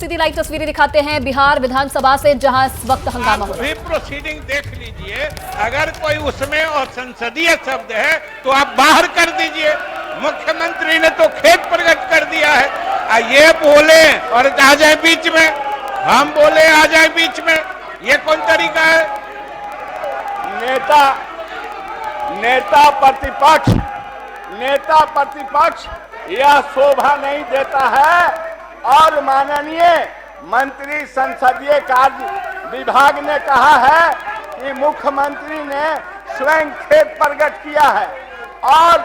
सीधी live तस्वीरें दिखाते हैं बिहार विधानसभा से, जहां इस वक्त हंगामा हो रहा है। प्रोसीडिंग देख लीजिए, अगर कोई उसमें असंसदीय शब्द है तो आप बाहर कर दीजिए। मुख्यमंत्री ने तो खेद प्रकट कर दिया है, ये बोले और आ जाए बीच में, हम बोले आ जाए बीच में, ये कौन तरीका है? नेता प्रतिपक्ष यह शोभा नहीं देता है। और माननीय मंत्री संसदीय कार्य विभाग ने कहा है कि मुख्यमंत्री ने स्वयं खेद प्रकट किया है और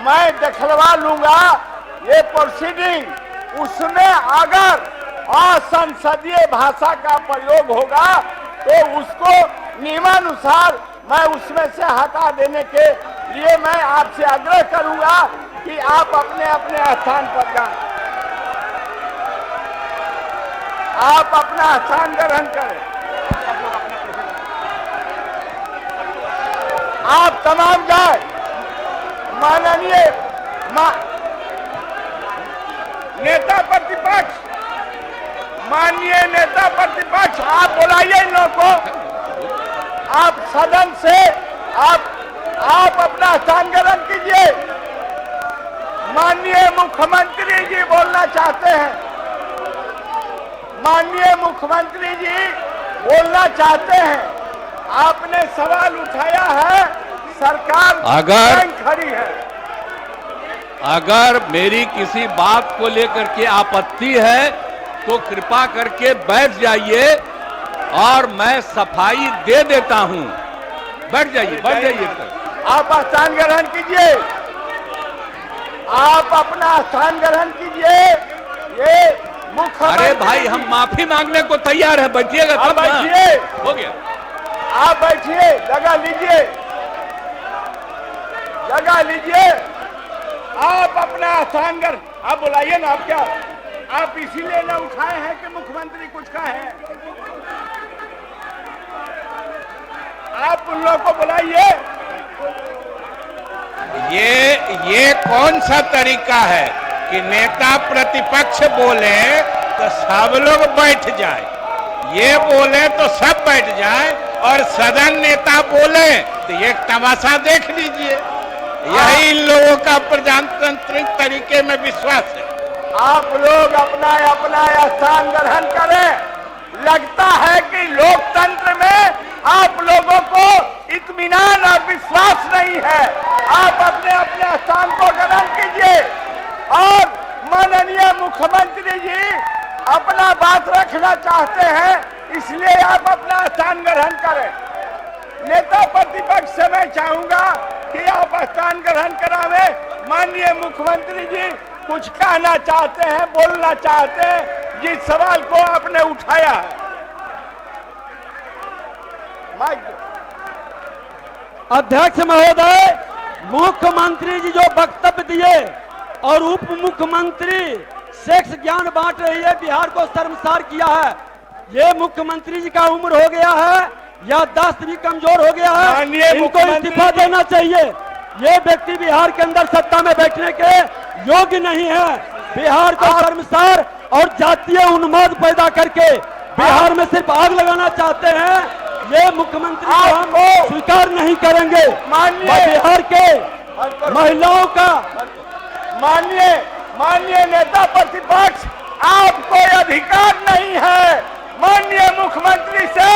मैं दिखलवा लूंगा ये प्रोसीडिंग, उसमें अगर असंसदीय भाषा का प्रयोग होगा तो उसको नियमानुसार मैं उसमें से हटा देने के लिए मैं आपसे आग्रह करूंगा कि आप अपने अपने स्थान पर जाएं, आप अपना स्थान ग्रहण करें। आप तमाम जाए। माननीय नेता प्रतिपक्ष, माननीय नेता प्रतिपक्ष, आप बुलाइए इन लोगों को, आप सदन से आप अपना स्थान ग्रहण कीजिए। माननीय मुख्यमंत्री जी बोलना चाहते हैं, माननीय मुख्यमंत्री जी बोलना चाहते हैं। आपने सवाल उठाया है, सरकार अगर खड़ी है। अगर मेरी किसी बात को लेकर के आपत्ति है तो कृपा करके बैठ जाइए और मैं सफाई दे देता हूं। बैठ जाइए, बैठ जाइए। आप स्थान ग्रहण कीजिए, आप अपना स्थान ग्रहण कीजिए। ये मुख्य, अरे भाई हम माफी मांगने को तैयार है, बैठिएगा तब ना। बैठिए, हो गया। आप बैठिए, जगह लीजिए, जगह लीजिए। आप अपना स्थान ग्रहण, आप बुलाइए ना। आप क्या, आप इसीलिए ना उठाए हैं कि मुख्यमंत्री कुछ कहे? आप उन लोगों को बुलाइए। ये कौन सा तरीका है कि नेता प्रतिपक्ष बोले तो सब लोग बैठ जाए, ये बोले तो सब बैठ जाए, और सदन नेता बोले तो ये तमाशा देख लीजिए। यही इन लोगों का प्रजातांत्रिक तरीके में विश्वास है। आप लोग अपना अपना स्थान ग्रहण करें। लगता है कि लोकतंत्र में आप लोगों को इत्मीनान और विश्वास नहीं है। आप अपने अपने स्थान को ग्रहण कीजिए। और माननीय मुख्यमंत्री जी अपना बात रखना चाहते हैं, इसलिए आप अपना स्थान ग्रहण करें। नेता प्रतिपक्ष से मैं चाहूंगा कि आप स्थान ग्रहण करावे। माननीय मुख्यमंत्री जी कुछ कहना चाहते हैं, बोलना चाहते हैं जिस सवाल को आपने उठाया है। अध्यक्ष महोदय, मुख्यमंत्री जी जो वक्तव्य दिए और उप मुख्यमंत्री सेक्स ज्ञान बांट रही है, बिहार को शर्मसार किया है। ये मुख्यमंत्री जी का उम्र हो गया है, याददाश्त भी कमजोर हो गया है, इनको इस्तीफा देना चाहिए। ये व्यक्ति बिहार के अंदर सत्ता में बैठने के योग्य नहीं है। बिहार को शर्मसार और जातीय उन्माद पैदा करके बिहार में सिर्फ आग लगाना चाहते हैं। ये मुख्यमंत्री को हम स्वीकार नहीं करेंगे। बिहार के महिलाओं का माननीय नेता प्रतिपक्ष, आपको अधिकार नहीं है माननीय मुख्यमंत्री से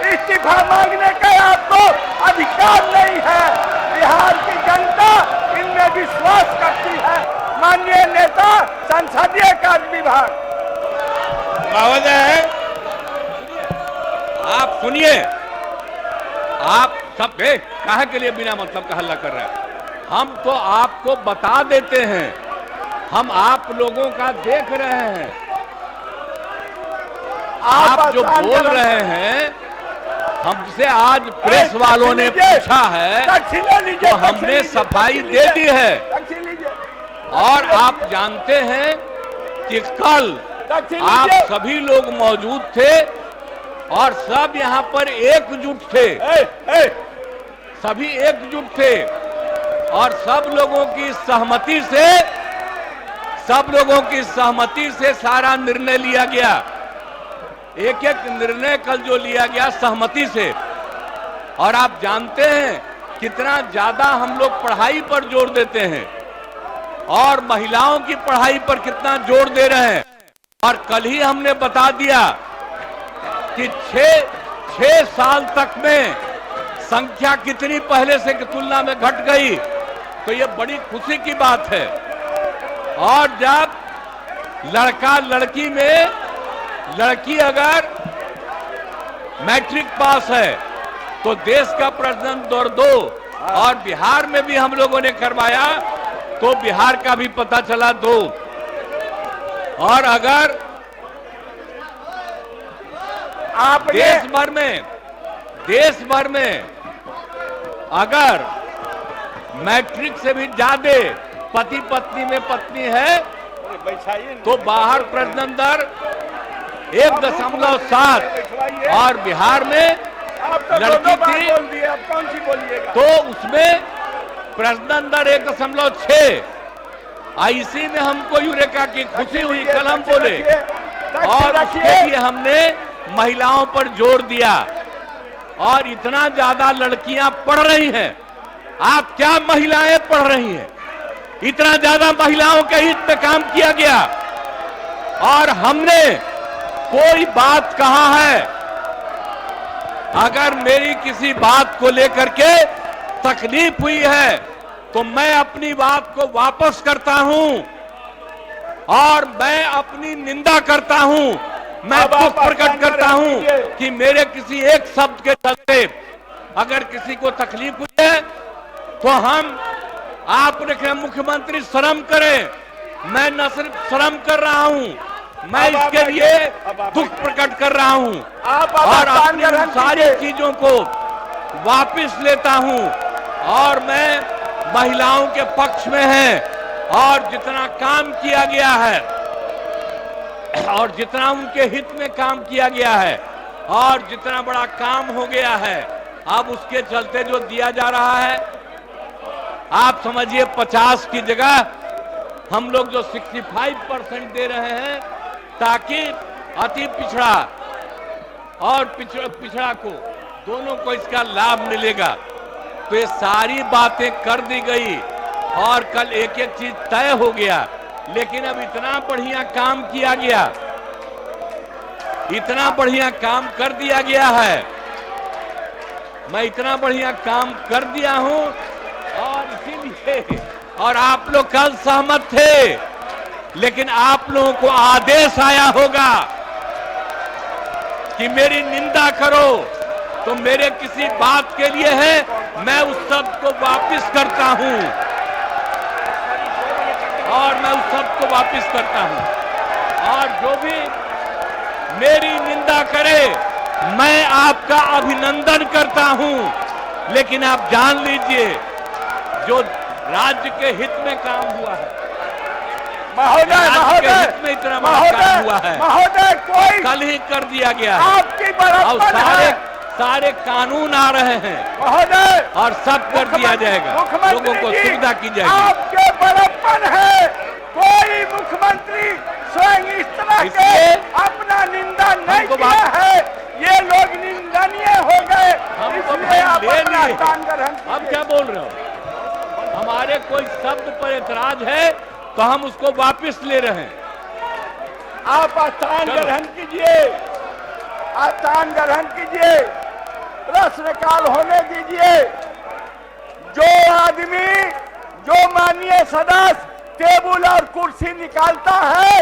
इस्तीफा मांगने का। आपको अधिकार नहीं है। बिहार की जनता इनमें विश्वास करती है। माननीय नेता संसदीय कार्य विभाग महोदय, आप सुनिए, आप सब काहे के लिए बिना मतलब का हल्ला कर रहे हैं? हम तो आपको बता देते हैं, हम आप लोगों का देख रहे हैं। आप जो बोल रहे हैं, हमसे आज प्रेस वालों ने पूछा है तो हमने सफाई दे दी है। और आप जानते हैं कि कल आप सभी लोग मौजूद थे और सब यहाँ पर एकजुट थे, सभी एकजुट थे और सब लोगों की सहमति से सारा निर्णय लिया गया। एक एक निर्णय कल जो लिया गया सहमति से, और आप जानते हैं कितना ज्यादा हम लोग पढ़ाई पर जोर देते हैं और महिलाओं की पढ़ाई पर कितना जोर दे रहे हैं। और कल ही हमने बता दिया कि 6 साल तक में संख्या कितनी पहले से की तुलना में घट गई, तो ये बड़ी खुशी की बात है। और जब लड़का लड़की में लड़की अगर मैट्रिक पास है तो देश का प्रजनन दर 2, और बिहार में भी हम लोगों ने करवाया तो बिहार का भी पता चला 2। और अगर आपने देश भर में अगर मैट्रिक से भी ज्यादा पति पत्नी में पत्नी है तो बाहर प्रजनन दर 1.7 और बिहार में लड़की थी आप कौन सी बोलिएगा तो उसमें प्रजनन दर 1.6। इसी में हमको यूरेका की खुशी हुई, कल हम बोले, और उसके लिए हमने महिलाओं पर जोर दिया। और इतना ज्यादा लड़कियां पढ़ रही हैं, आप क्या महिलाएं पढ़ रही हैं, इतना ज्यादा महिलाओं के हित में काम किया गया। और हमने कोई बात कहा है, अगर मेरी किसी बात को लेकर के तकलीफ हुई है तो मैं अपनी बात को वापस करता हूं और मैं अपनी निंदा करता हूं, मैं दुख प्रकट करता हूं कि मेरे किसी एक शब्द के चलते अगर किसी को तकलीफ हुई है तो आपने कहा मुख्यमंत्री शर्म करें, मैं न सिर्फ शर्म कर रहा हूं, मैं इसके लिए दुख प्रकट कर रहा हूं और अपनी सारी चीजों को वापस लेता हूं। और मैं महिलाओं के पक्ष में है और जितना काम किया गया है और जितना उनके हित में काम किया गया है और जितना बड़ा काम हो गया है, अब उसके चलते जो दिया जा रहा है, आप समझिए 50 की जगह हम लोग जो 65% दे रहे हैं ताकि अति पिछड़ा और पिछड़ा को दोनों को इसका लाभ मिलेगा। तो ये सारी बातें कर दी गई और कल एक एक चीज तय हो गया। लेकिन अब इतना बढ़िया काम किया गया, इतना बढ़िया काम कर दिया गया है, मैं इतना बढ़िया काम कर दिया हूं और इसीलिए, और आप लोग कल सहमत थे, लेकिन आप लोगों को आदेश आया होगा कि मेरी निंदा करो, तो मेरे किसी बात के लिए है, मैं उस शब्द को वापस करता हूं और मैं उस शब्द को वापस करता हूं। और जो भी मेरी निंदा करे मैं आपका अभिनंदन करता हूं, लेकिन आप जान लीजिए जो राज्य के हित में काम हुआ है, महोदय हित में इतना बड़ा काम हुआ है, महोदय कोई कल ही कर दिया गया है। आपकी बड़प्पन और है सारे कानून आ रहे हैं महोदय, और सब कर दिया जाएगा, लोगों को सुविधा की जाएगी। आपके बड़प्पन है, कोई मुख्यमंत्री स्वयं इस तरह के अपना निंदा नहीं किया है, ये लोग निंदनीय हो गए, इसलिए आप अपना स्थान ग्रहण कीजिए। अब क्या बोल रहे हो, हमारे कोई शब्द पर एतराज है तो हम उसको वापस ले रहे हैं। आप स्थान ग्रहण कीजिए, स्थान ग्रहण कीजिए, प्रश्नकाल होने दीजिए। जो आदमी, जो माननीय सदस्य टेबल और कुर्सी निकालता है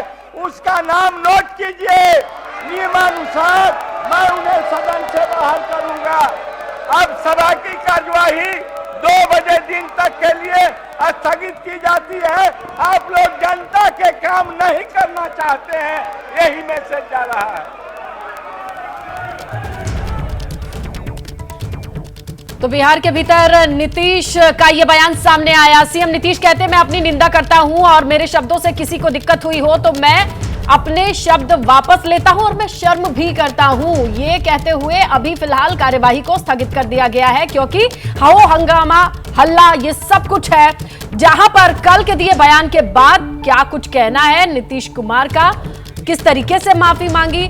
उसका नाम नोट कीजिए, नियमानुसार मैं उन्हें सदन से बाहर करूंगा। अब सभा की कार्यवाही 2 बजे दिन तक के लिए स्थगित की जाती है। आप लोग जनता के काम नहीं करना चाहते हैं, यही मैसेज जा रहा है। तो बिहार के भीतर नीतीश का ये बयान सामने आया। सीएम नीतीश कहते हैं मैं अपनी निंदा करता हूं और मेरे शब्दों से किसी को दिक्कत हुई हो तो मैं अपने शब्द वापस लेता हूं और मैं शर्म भी करता हूं। ये कहते हुए अभी फिलहाल कार्यवाही को स्थगित कर दिया गया है क्योंकि हो हंगामा हल्ला ये सब कुछ है। जहां पर कल के दिए बयान के बाद क्या कुछ कहना है नीतीश कुमार का, किस तरीके से माफी मांगी,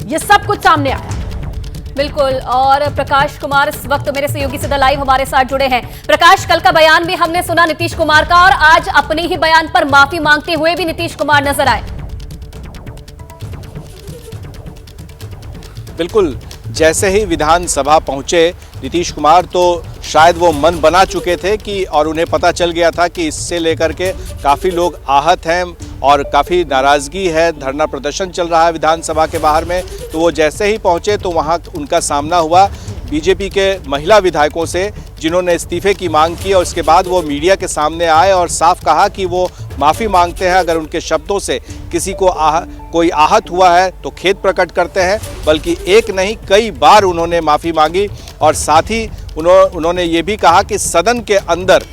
ये सब कुछ सामने आया। बिल्कुल। और प्रकाश कुमार इस वक्त मेरे सहयोगी सीधा लाइव हमारे साथ जुड़े हैं। प्रकाश, कल का बयान भी हमने सुना नीतीश कुमार का, और आज अपने ही बयान पर माफी मांगते हुए भी नीतीश कुमार नजर आए। बिल्कुल, जैसे ही विधानसभा पहुंचे नीतीश कुमार तो शायद वो मन बना चुके थे कि, और उन्हें पता चल गया था कि इससे लेकर के काफ़ी लोग आहत हैं और काफ़ी नाराज़गी है, धरना प्रदर्शन चल रहा है विधानसभा के बाहर में। तो वो जैसे ही पहुंचे तो वहां उनका सामना हुआ बीजेपी के महिला विधायकों से, जिन्होंने इस्तीफे की मांग की, और उसके बाद वो मीडिया के सामने आए और साफ कहा कि वो माफ़ी मांगते हैं। अगर उनके शब्दों से किसी को कोई आहत हुआ है तो खेद प्रकट करते हैं, बल्कि एक नहीं कई बार उन्होंने माफ़ी मांगी। और साथ ही उन्होंने ये भी कहा कि सदन के अंदर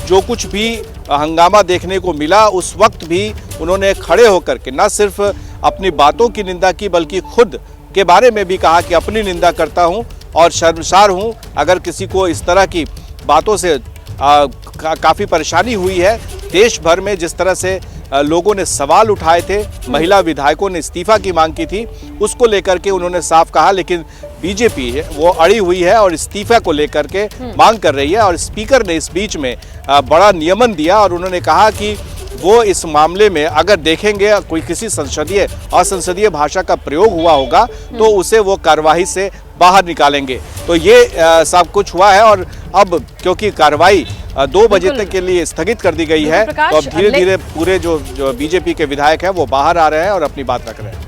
जो कुछ भी हंगामा देखने को मिला उस वक्त भी उन्होंने खड़े होकर के न सिर्फ अपनी बातों की निंदा की, बल्कि खुद के बारे में भी कहा कि अपनी निंदा करता हूं और शर्मसार हूं अगर किसी को इस तरह की बातों से काफ़ी परेशानी हुई है। देश भर में जिस तरह से लोगों ने सवाल उठाए थे, महिला विधायकों ने इस्तीफा की मांग की थी, उसको लेकर के उन्होंने साफ कहा, लेकिन बीजेपी है वो अड़ी हुई है और इस्तीफा को लेकर के मांग कर रही है। और स्पीकर ने इस बीच में बड़ा नियमन दिया और उन्होंने कहा कि वो इस मामले में अगर देखेंगे कोई किसी असंसदीय भाषा का प्रयोग हुआ होगा तो उसे वो कार्यवाही से बाहर निकालेंगे। तो ये सब कुछ हुआ है और अब क्योंकि कार्रवाई 2 बजे तक के लिए स्थगित कर दी गई है, तो अब धीरे धीरे पूरे जो बीजेपी के विधायक हैं वो बाहर आ रहे हैं और अपनी बात रख रहे हैं।